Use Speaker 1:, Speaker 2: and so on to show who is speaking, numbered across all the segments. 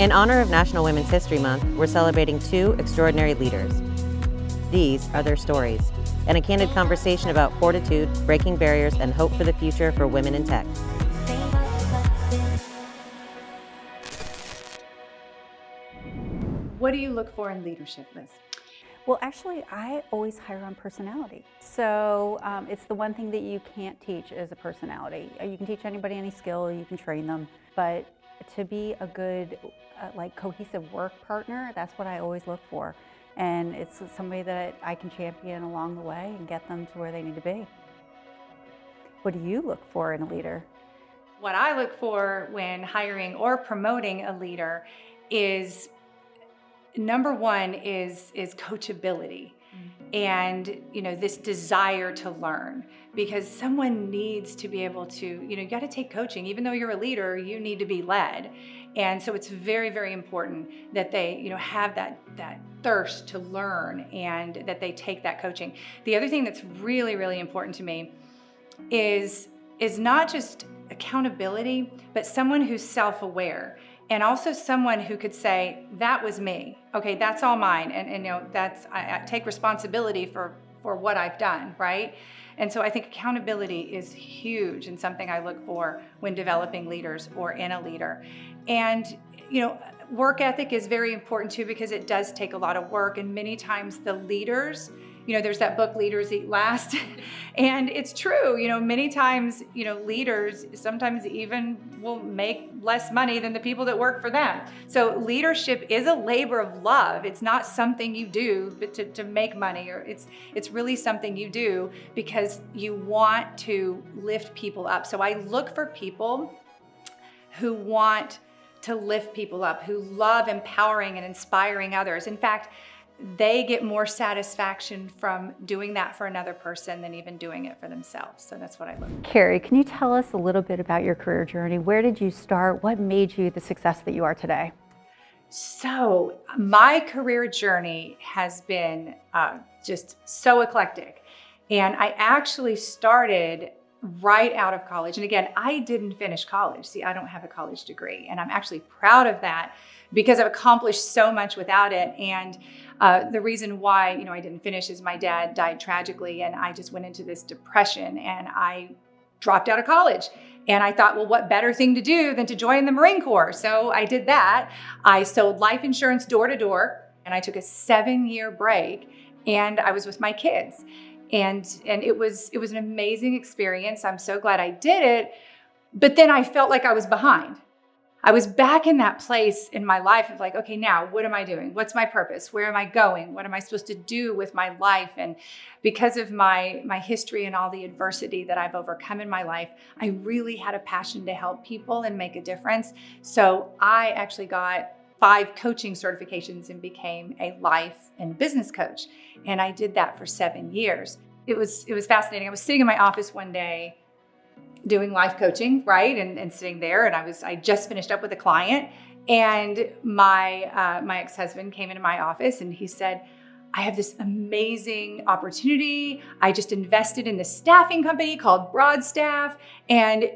Speaker 1: In honor of National Women's History Month, we're celebrating two extraordinary leaders. These are their stories, and a candid conversation about fortitude, breaking barriers, and hope for the future for women in tech.
Speaker 2: What do you look for in leadership, Liz?
Speaker 3: Well, actually, I always hire on personality. So it's the one thing that you can't teach is a personality. You can teach anybody any skill, you can train them, but to be a good, cohesive work partner, that's what I always look for. And it's somebody that I can champion along the way and get them to where they need to be. What do you look for in a leader?
Speaker 2: What I look for when hiring or promoting a leader is, number one is coachability. And, this desire to learn, because someone needs to be able to, you got to take coaching. Even though you're a leader, you need to be led. And so it's very, very important that they, have that thirst to learn and that they take that coaching. The other thing that's really, really important to me is not just accountability, but someone who's self-aware. And also someone who could say, that was me. Okay, that's all mine. And I take responsibility for what I've done, right? And so I think accountability is huge and something I look for when developing leaders or in a leader. And, work ethic is very important too, because it does take a lot of work. And many times the leaders, there's that book, Leaders Eat Last. And it's true, many times, leaders sometimes even will make less money than the people that work for them. So leadership is a labor of love. It's not something you do to make money, or it's really something you do because you want to lift people up. So I look for people who want to lift people up, who love empowering and inspiring others. In fact, they get more satisfaction from doing that for another person than even doing it for themselves. So that's what I look for.
Speaker 3: Carrie, can you tell us a little bit about your career journey? Where did you start? What made you the success that you are today?
Speaker 2: So my career journey has been just so eclectic. And I actually started right out of college. And again, I didn't finish college. See, I don't have a college degree. And I'm actually proud of that because I've accomplished so much without it. And the reason why, I didn't finish is my dad died tragically, and I just went into this depression and I dropped out of college. And I thought, well, what better thing to do than to join the Marine Corps? So I did that. I sold life insurance door to door, and I took a 7-year break, and I was with my kids. And it was an amazing experience. I'm so glad I did it. But then I felt like I was behind. I was back in that place in my life of like, okay, now what am I doing? What's my purpose? Where am I going? What am I supposed to do with my life? And because of my history and all the adversity that I've overcome in my life, I really had a passion to help people and make a difference. So I actually got 5 coaching certifications and became a life and business coach. And I did that for 7 years. It was fascinating. I was sitting in my office one day doing life coaching, right? And sitting there, and I just finished up with a client, and my ex-husband came into my office and he said, I have this amazing opportunity. I just invested in this staffing company called Broadstaff, and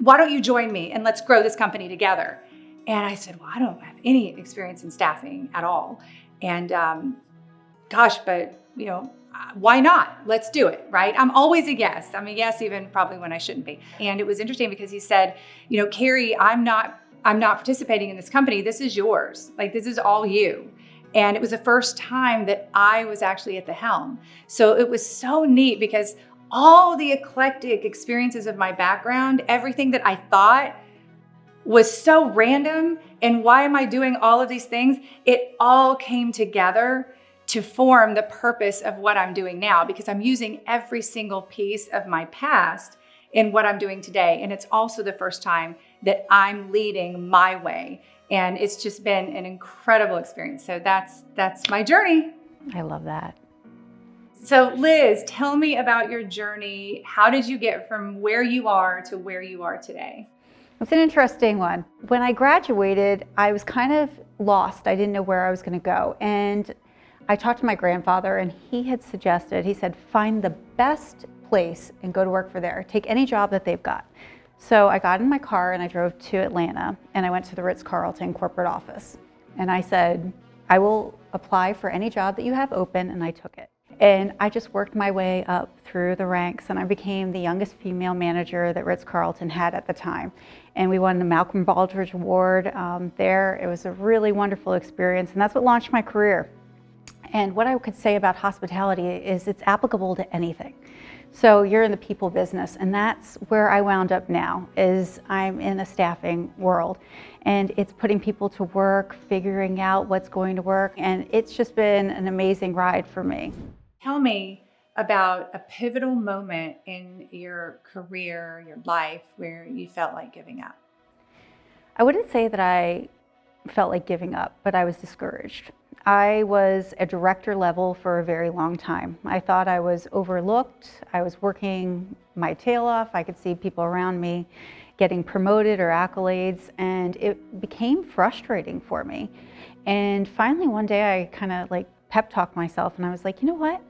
Speaker 2: why don't you join me and let's grow this company together? And I said, well, I don't have any experience in staffing at all. And why not? Let's do it, right? I'm always a yes. I'm a yes even probably when I shouldn't be. And it was interesting because he said, Carrie, I'm not participating in this company. This is yours. Like, this is all you. And it was the first time that I was actually at the helm. So it was so neat because all the eclectic experiences of my background, everything that I thought was so random, and why am I doing all of these things? It all came together to form the purpose of what I'm doing now, because I'm using every single piece of my past in what I'm doing today. And it's also the first time that I'm leading my way. And it's just been an incredible experience. So that's my journey.
Speaker 3: I love that.
Speaker 2: So Liz, tell me about your journey. How did you get from where you are to where you are today?
Speaker 3: It's an interesting one. When I graduated, I was kind of lost. I didn't know where I was going to go. And I talked to my grandfather, and he said, find the best place and go to work for there. Take any job that they've got. So I got in my car and I drove to Atlanta, and I went to the Ritz-Carlton corporate office. And I said, I will apply for any job that you have open, and I took it. And I just worked my way up through the ranks, and I became the youngest female manager that Ritz-Carlton had at the time. And we won the Malcolm Baldrige Award there. It was a really wonderful experience, and that's what launched my career. And what I could say about hospitality is it's applicable to anything. So you're in the people business, and that's where I wound up now, is I'm in a staffing world. And it's putting people to work, figuring out what's going to work, and it's just been an amazing ride for me.
Speaker 2: Tell me about a pivotal moment in your career, your life, where you felt like giving up.
Speaker 3: I wouldn't say that I felt like giving up, but I was discouraged. I was a director level for a very long time. I thought I was overlooked. I was working my tail off. I could see people around me getting promoted or accolades, and it became frustrating for me. And finally one day I kind of like pep talked myself, and I was like, you know what?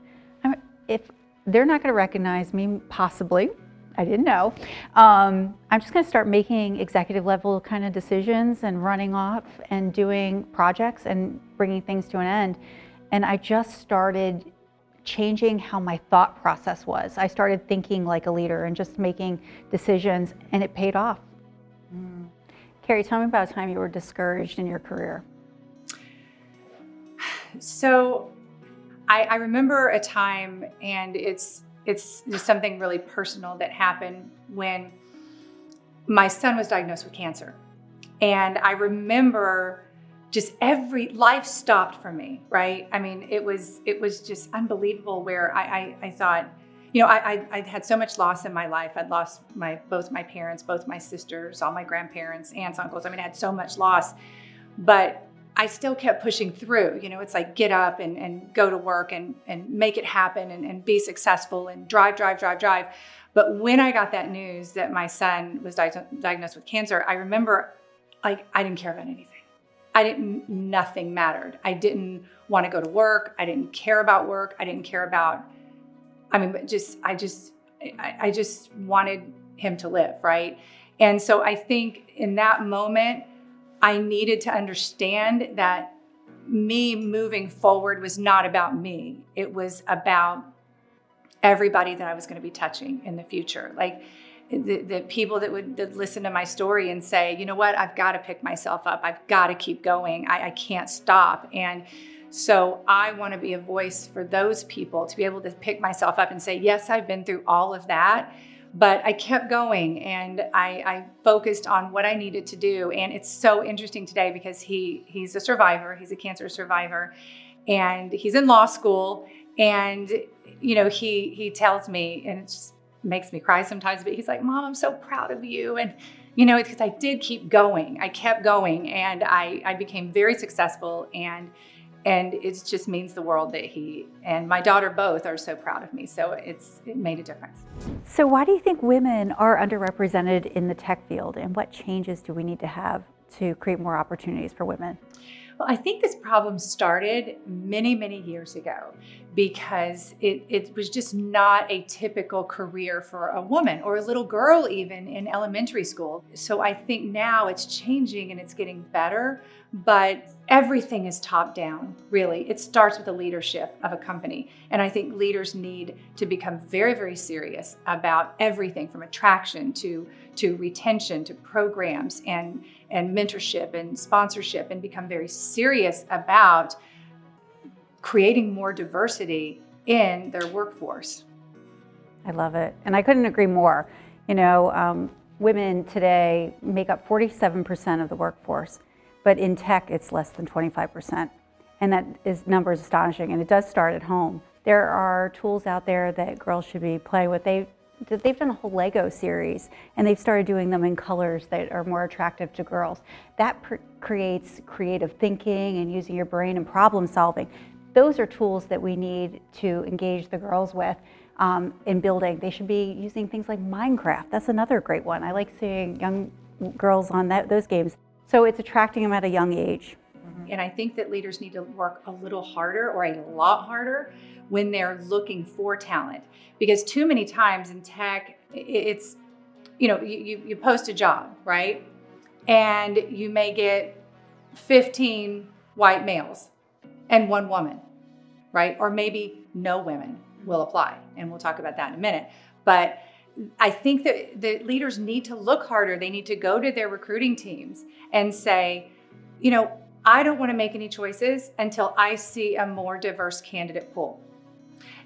Speaker 3: If they're not going to recognize me, possibly, I didn't know, I'm just going to start making executive level kind of decisions and running off and doing projects and bringing things to an end. And I just started changing how my thought process was. I started thinking like a leader and just making decisions, and it paid off. Carrie, tell me about a time you were discouraged in your career.
Speaker 2: So I remember a time, and it's just something really personal that happened when my son was diagnosed with cancer. And I remember just life stopped for me, right? I mean, it was just unbelievable, where I thought, you know, I had so much loss in my life. I'd lost both my parents, both my sisters, all my grandparents, aunts, uncles. I mean, I had so much loss, but I still kept pushing through. You know, it's like get up and go to work and make it happen and be successful and drive. But when I got that news that my son was diagnosed with cancer, I remember like I didn't care about anything. Nothing mattered. I didn't want to go to work. I didn't care about work. I didn't care about, I just wanted him to live, right? And so I think in that moment, I needed to understand that me moving forward was not about me. It was about everybody that I was going to be touching in the future. Like the people that listen to my story and say, you know what, I've got to pick myself up. I've got to keep going. I can't stop. And so I want to be a voice for those people, to be able to pick myself up and say, yes, I've been through all of that, but I kept going, and I focused on what I needed to do. And it's so interesting today because he's a survivor. He's a cancer survivor, and he's in law school. And, you know, he tells me, and it just makes me cry sometimes, but he's like, Mom, I'm so proud of you. And, you know, because I did keep going. I kept going, and I became very successful. And it just means the world that he and my daughter both are so proud of me. So it made a difference.
Speaker 3: So why do you think women are underrepresented in the tech field, and what changes do we need to have to create more opportunities for women?
Speaker 2: Well, I think this problem started many, many years ago because it was just not a typical career for a woman or a little girl even in elementary school. So I think now it's changing and it's getting better, but everything is top down, really. It starts with the leadership of a company. And I think leaders need to become very, very serious about everything from attraction to retention to programs and mentorship and sponsorship, and become very serious about creating more diversity in their workforce.
Speaker 3: I love it. And I couldn't agree more. You know, women today make up 47% of the workforce, but in tech, it's less than 25%. And that number is astonishing. And it does start at home. There are tools out there that girls should be playing with. They've done a whole Lego series, and they've started doing them in colors that are more attractive to girls. That creates creative thinking and using your brain and problem solving. Those are tools that we need to engage the girls with in building. They should be using things like Minecraft. That's another great one. I like seeing young girls on those games. So it's attracting them at a young age.
Speaker 2: And I think that leaders need to work a little harder, or a lot harder, when they're looking for talent. Because too many times in tech, it's you post a job, right? And you may get 15 white males and 1 woman, right? Or maybe no women will apply. And we'll talk about that in a minute. But I think that the leaders need to look harder. They need to go to their recruiting teams and say, I don't want to make any choices until I see a more diverse candidate pool.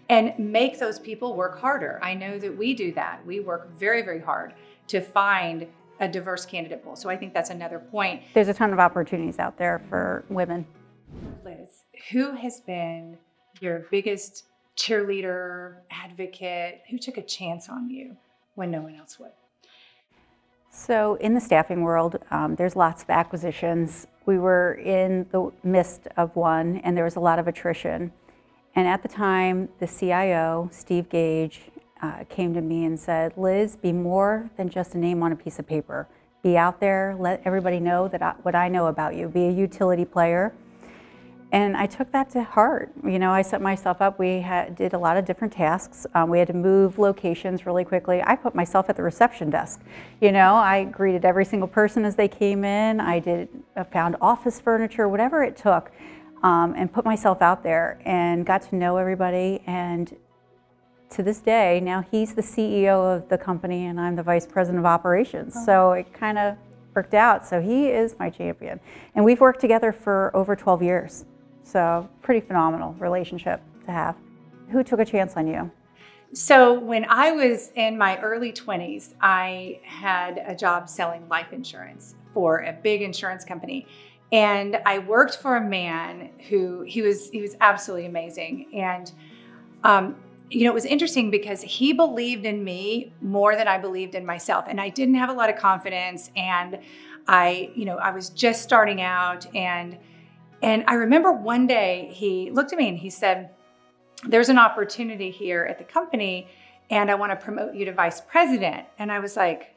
Speaker 2: And make those people work harder. I know that we do that. We work very, very hard to find a diverse candidate pool. So I think that's another point.
Speaker 3: There's a ton of opportunities out there for women.
Speaker 2: Liz, who has been your biggest cheerleader, advocate, who took a chance on you when no one else would?
Speaker 3: So in the staffing world, there's lots of acquisitions. We were in the midst of one, and there was a lot of attrition. And at the time, the CIO, Steve Gage, came to me and said, Liz, be more than just a name on a piece of paper. Be out there, let everybody know what I know about you. Be a utility player. And I took that to heart. I set myself up. We did a lot of different tasks. We had to move locations really quickly. I put myself at the reception desk. I greeted every single person as they came in. I found office furniture, whatever it took, and put myself out there and got to know everybody. And to this day, now he's the CEO of the company and I'm the vice president of operations. So it kind of worked out. So he is my champion. And we've worked together for over 12 years. So pretty phenomenal relationship to have. Who took a chance on you?
Speaker 2: So when I was in my early 20s, I had a job selling life insurance for a big insurance company. And I worked for a man who he was absolutely amazing. And it was interesting because he believed in me more than I believed in myself. And I didn't have a lot of confidence. And I was just starting out. And I remember one day he looked at me and he said, there's an opportunity here at the company and I want to promote you to vice president. And I was like,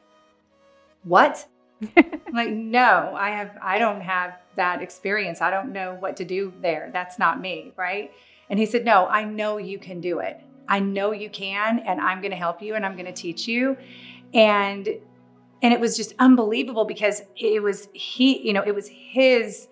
Speaker 2: what? I'm like, no, I don't have that experience. I don't know what to do there. That's not me, right? And he said, no, I know you can do it. I know you can, and I'm going to help you and I'm going to teach you. And it was just unbelievable because it was his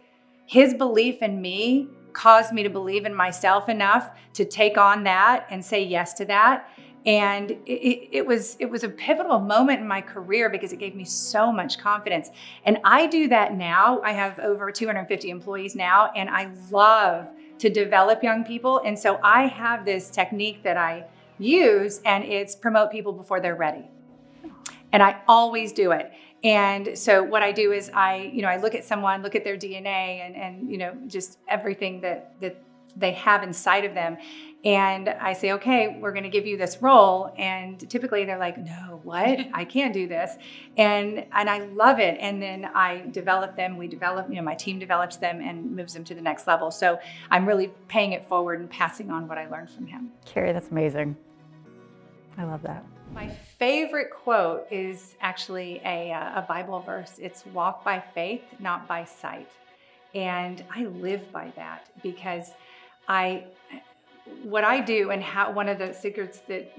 Speaker 2: belief in me caused me to believe in myself enough to take on that and say yes to that. And it was a pivotal moment in my career because it gave me so much confidence. And I do that now. I have over 250 employees now, and I love to develop young people. And so I have this technique that I use, and it's promote people before they're ready. And I always do it. And so what I do is I look at someone, look at their DNA and just everything that they have inside of them. And I say, okay, we're going to give you this role. And typically they're like, no, what? I can't do this. And I love it. And then I develop them. We develop, my team develops them and moves them to the next level. So I'm really paying it forward and passing on what I learned from him.
Speaker 3: Carrie, that's amazing. I love that.
Speaker 2: My favorite quote is actually a Bible verse. It's walk by faith, not by sight. And I live by that because what I do and how one of the secrets that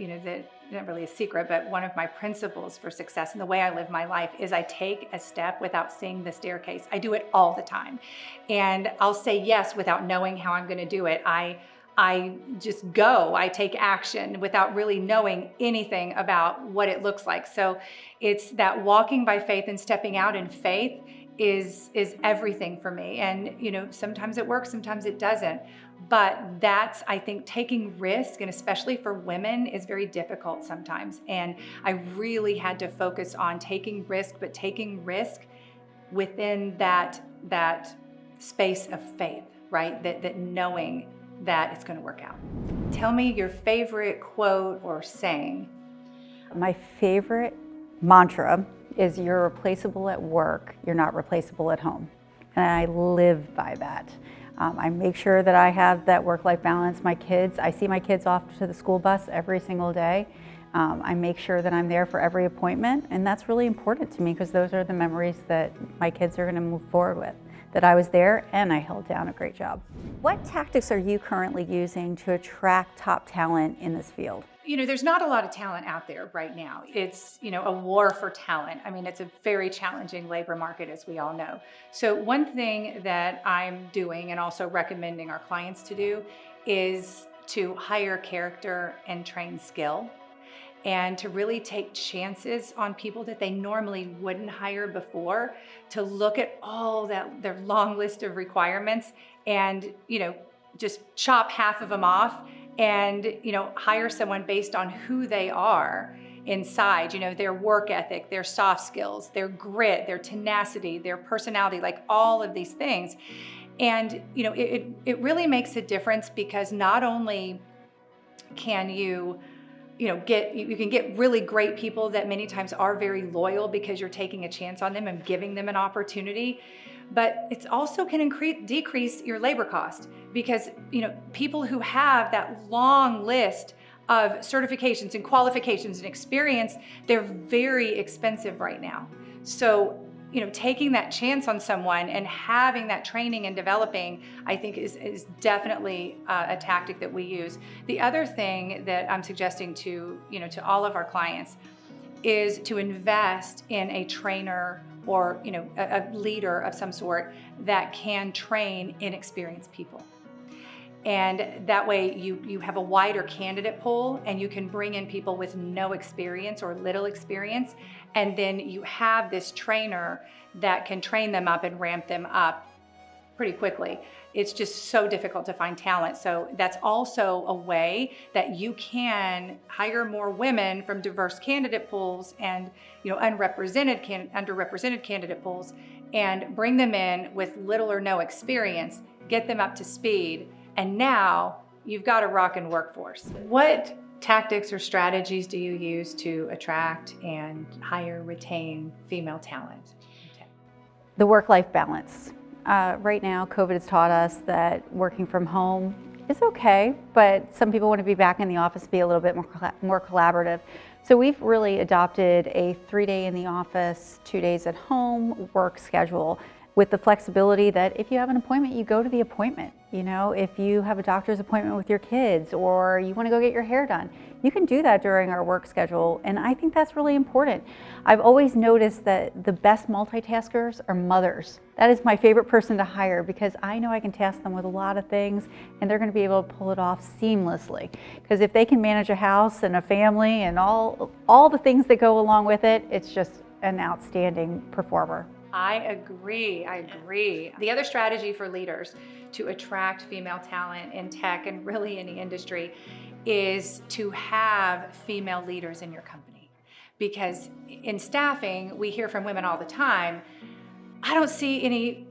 Speaker 2: not really a secret, but one of my principles for success and the way I live my life is I take a step without seeing the staircase. I do it all the time. And I'll say yes without knowing how I'm going to do it. I just go, I take action without really knowing anything about what it looks like. So it's that walking by faith and stepping out in faith is everything for me. And, sometimes it works, sometimes it doesn't. But that's, I think, taking risk, and especially for women, is very difficult sometimes. And I really had to focus on taking risk, but taking risk within that space of faith, right? That knowing that it's going to work out. Tell me your favorite quote or saying.
Speaker 3: My favorite mantra is you're replaceable at work, you're not replaceable at home. And I live by that. I make sure that I have that work-life balance. I see my kids off to the school bus every single day. I make sure that I'm there for every appointment, and that's really important to me because those are the memories that my kids are going to move forward with, that I was there and I held down a great job. What tactics are you currently using to attract top talent in this field?
Speaker 2: There's not a lot of talent out there right now. It's, a war for talent. I mean, it's a very challenging labor market, as we all know. So one thing that I'm doing and also recommending our clients to do is to hire character and train skill, and to really take chances on people that they normally wouldn't hire before, to look at all their long list of requirements and, just chop half of them off and, hire someone based on who they are inside, their work ethic, their soft skills, their grit, their tenacity, their personality, like all of these things. And, it really makes a difference, because not only can you can get really great people that many times are very loyal because you're taking a chance on them and giving them an opportunity, but it also can decrease your labor cost, because people who have that long list of certifications and qualifications and experience, they're very expensive right now. So taking that chance on someone and having that training and developing, I think is definitely a tactic that we use. The other thing that I'm suggesting to all of our clients is to invest in a trainer or a leader of some sort that can train inexperienced people. And that way you have a wider candidate pool, and you can bring in people with no experience or little experience. And then you have this trainer that can train them up and ramp them up pretty quickly. It's just so difficult to find talent. So that's also a way that you can hire more women from diverse candidate pools and underrepresented candidate pools, and bring them in with little or no experience, get them up to speed, and now you've got a rockin' workforce. What tactics or strategies do you use to attract and hire, retain female talent?
Speaker 3: The work-life balance. Right now, COVID has taught us that working from home is okay, but some people want to be back in the office, be a little bit more collaborative. So we've really adopted a 3-day in the office, 2 days at home work schedule, with the flexibility that if you have an appointment, you go to the appointment. If you have a doctor's appointment with your kids, or you want to go get your hair done, you can do that during our work schedule. And I think that's really important. I've always noticed that the best multitaskers are mothers. That is my favorite person to hire, because I know I can task them with a lot of things and they're going to be able to pull it off seamlessly. Because if they can manage a house and a family and all the things that go along with it, it's just an outstanding performer.
Speaker 2: I agree. The other strategy for leaders to attract female talent in tech and really any industry is to have female leaders in your company. Because in staffing, we hear from women all the time, I don't see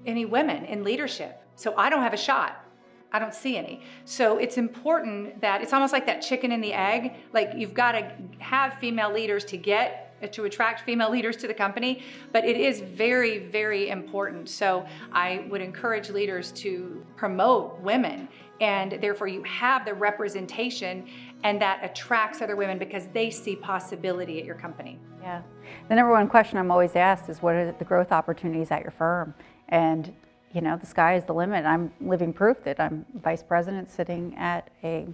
Speaker 2: any women in leadership, so I don't have a shot. I don't see any. So it's important that it's almost like that chicken and the egg. Like, you've got to have female leaders to attract female leaders to the company, but it is very, very important. So I would encourage leaders to promote women, and therefore you have the representation, and that attracts other women because they see possibility at your company.
Speaker 3: Yeah. The number one question I'm always asked is, what are the growth opportunities at your firm? And the sky is the limit. I'm living proof that I'm vice president sitting at a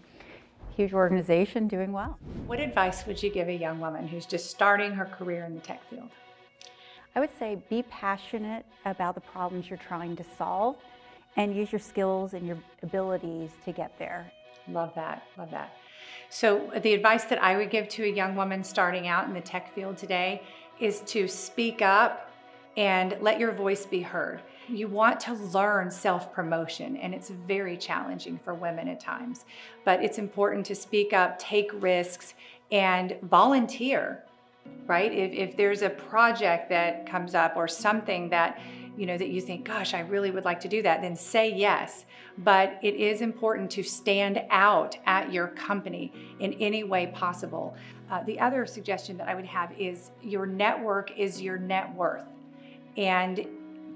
Speaker 3: huge organization doing well.
Speaker 2: What advice would you give a young woman who's just starting her career in the tech field?
Speaker 3: I would say be passionate about the problems you're trying to solve, and use your skills and your abilities to get there.
Speaker 2: Love that. So the advice that I would give to a young woman starting out in the tech field today is to speak up and let your voice be heard. You want to learn self-promotion, and it's very challenging for women at times, but it's important to speak up, take risks, and volunteer, right? If there's a project that comes up or something that you think, gosh, I really would like to do that, then say yes. But it is important to stand out at your company in any way possible. The other suggestion that I would have is your network is your net worth. And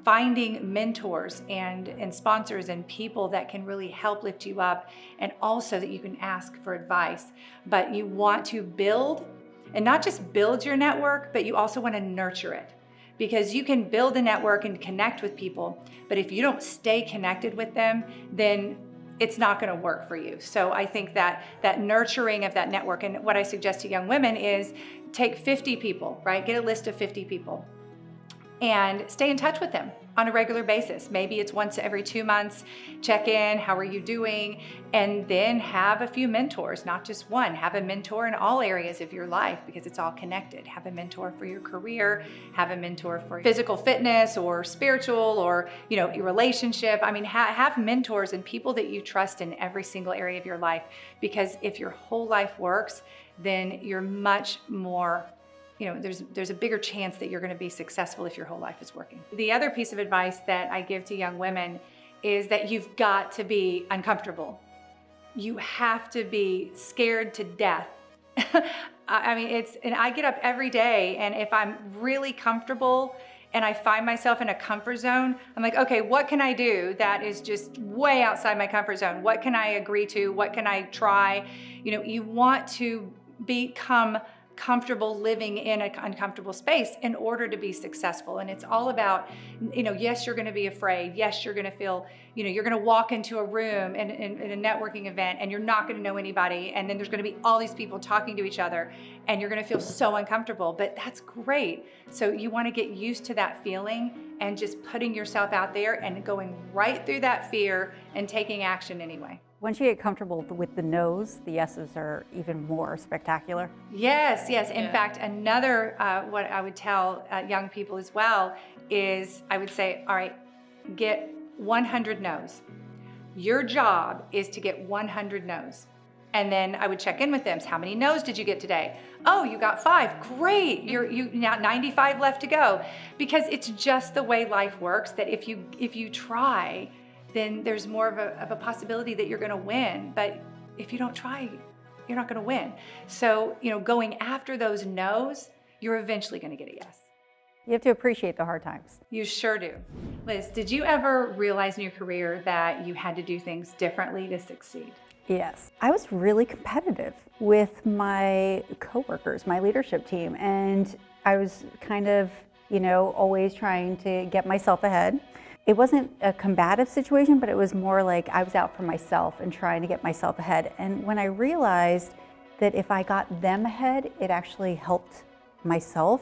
Speaker 2: finding mentors and sponsors and people that can really help lift you up, and also that you can ask for advice. But you want to build, and not just build your network, but you also want to nurture it. because you can build a network and connect with people, but if you don't stay connected with them, then it's not going to work for you. So I think that nurturing of that network, and what I suggest to young women is take 50 people, right? Get a list of 50 people and stay in touch with them on a regular basis. Maybe it's once every 2 months, check in, how are you doing? And then have a few mentors, not just one. Have a mentor in all areas of your life because it's all connected. Have a mentor for your career, have a mentor for physical fitness or spiritual or, your relationship. I mean, have mentors and people that you trust in every single area of your life, because if your whole life works, then you're much more there's a bigger chance that you're going to be successful if your whole life is working. The other piece of advice that I give to young women is that you've got to be uncomfortable. You have to be scared to death. I mean, and I get up every day, and if I'm really comfortable and I find myself in a comfort zone, I'm like, okay, what can I do that is just way outside my comfort zone? What can I agree to? What can I try? You want to become comfortable living in an uncomfortable space in order to be successful. And it's all about, yes, you're going to be afraid. Yes, you're going to feel, you're going to walk into a room in a networking event and you're not going to know anybody. And then there's going to be all these people talking to each other and you're going to feel so uncomfortable, but that's great. So you want to get used to that feeling and just putting yourself out there and going right through that fear and taking action anyway.
Speaker 3: Once you get comfortable with the no's, the yeses are even more spectacular.
Speaker 2: Yes. In fact, another, what I would tell young people as well is I would say, all right, get 100 no's. Your job is to get 100 no's. And then I would check in with them. How many no's did you get today? Oh, you got 5. Great. You now 95 left to go. Because it's just the way life works, that if you try, then there's more of a possibility that you're going to win. But if you don't try, you're not going to win. So, going after those no's, you're eventually going to get a yes.
Speaker 3: You have to appreciate the hard times.
Speaker 2: You sure do. Liz, did you ever realize in your career that you had to do things differently to succeed?
Speaker 3: Yes. I was really competitive with my coworkers, my leadership team, and I was kind of, always trying to get myself ahead. It wasn't a combative situation, but it was more like I was out for myself and trying to get myself ahead. And when I realized that if I got them ahead, it actually helped myself,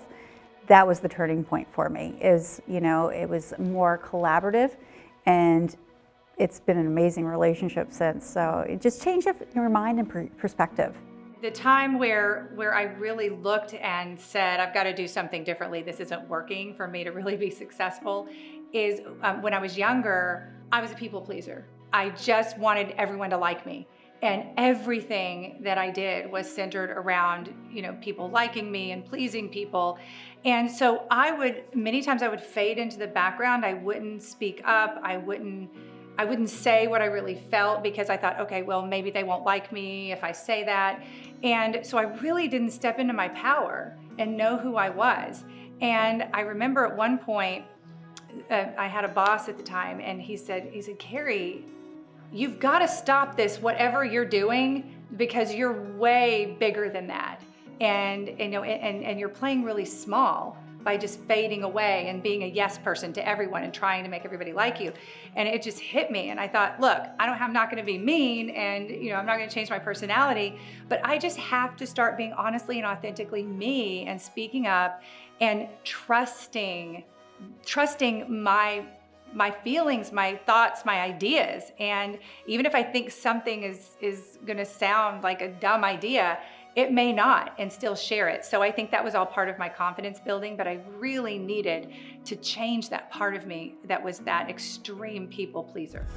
Speaker 3: that was the turning point for me. It was more collaborative, and it's been an amazing relationship since. So it just changed your mind and perspective.
Speaker 2: The time where I really looked and said, I've got to do something differently, this isn't working for me to really be successful, is when I was younger. I was a people pleaser. I just wanted everyone to like me. And everything that I did was centered around, people liking me and pleasing people. And so many times I would fade into the background. I wouldn't speak up. I wouldn't say what I really felt, because I thought, okay, well, maybe they won't like me if I say that. And so I really didn't step into my power and know who I was. And I remember at one point, I had a boss at the time, and he said, Carrie, you've got to stop this, whatever you're doing, because you're way bigger than that. And you're playing really small by just fading away and being a yes person to everyone and trying to make everybody like you. And it just hit me. And I thought, look, I'm not going to be mean, and I'm not going to change my personality, but I just have to start being honestly and authentically me and speaking up and trusting my feelings, my thoughts, my ideas. And even if I think something is going to sound like a dumb idea, it may not, and still share it. So I think that was all part of my confidence building, but I really needed to change that part of me that was that extreme people pleaser.